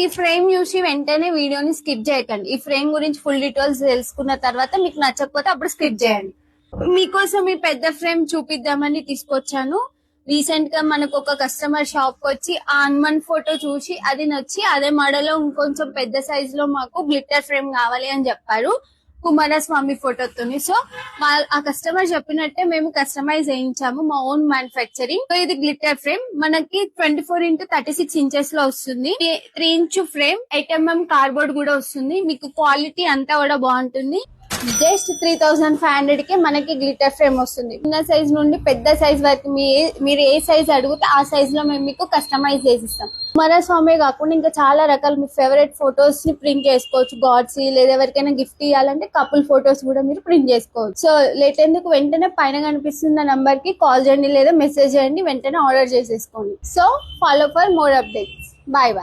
ఈ ఫ్రేమ్ చూసి వెంటనే వీడియోని స్కిప్ చేయకండి. ఈ ఫ్రేమ్ గురించి ఫుల్ డీటెయిల్స్ తెలుసుకున్న తర్వాత మీకు నచ్చకపోతే అప్పుడు స్కిప్ చేయండి. మీకోసం ఈ పెద్ద ఫ్రేమ్ చూపిద్దామని తీసుకొచ్చాను. రీసెంట్ గా మనకు ఒక కస్టమర్ షాప్ కి వచ్చి ఆ హనుమాన్ ఫోటో చూసి అది నచ్చి అదే మోడల్ లో ఇంకొంచెం పెద్ద సైజ్ లో మాకు గ్లిట్టర్ ఫ్రేమ్ కావాలి అని చెప్పారు, కుమారస్వామి ఫోటోతోని. సో ఆ కస్టమర్ చెప్పినట్టే మేము కస్టమైజ్ చేయించాము, మా ఓన్ మ్యానుఫ్యాక్చరింగ్. సో ఇది గ్లిట్టర్ ఫ్రేమ్ మనకి 24x36 ఇంచెస్ లో వస్తుంది. 3 ఇంచ్ ఫ్రేమ్, 8mm కార్డ్బోర్డ్ కూడా వస్తుంది. మీకు క్వాలిటీ అంతా కూడా బాగుంటుంది. జస్ట్ 3500 కి మనకి గ్లిటర్ ఫ్రేమ్ వస్తుంది. చిన్న సైజ్ నుండి పెద్ద సైజ్ వరకు మీరు ఏ సైజ్ అడిగితే ఆ సైజ్ లో మేము మీకు కస్టమైజ్ చేసిస్తాం. కుమారస్వామి కాకుండా ఇంకా చాలా రకాల మీ ఫేవరెట్ ఫొటోస్ ని ప్రింట్ చేసుకోవచ్చు. గాడ్స్ లేదా ఎవరికైనా గిఫ్ట్ ఇవ్వాలంటే కపుల్ ఫొటోస్ కూడా మీరు ప్రింట్ చేసుకోవచ్చు. సో లేట్ ఎందుకు, వెంటనే పైన కనిపిస్తున్న నంబర్ కి కాల్ చేయండి లేదా మెసేజ్ చేయండి, వెంటనే ఆర్డర్ చేసేసుకోండి. So follow for more updates. Bye bye.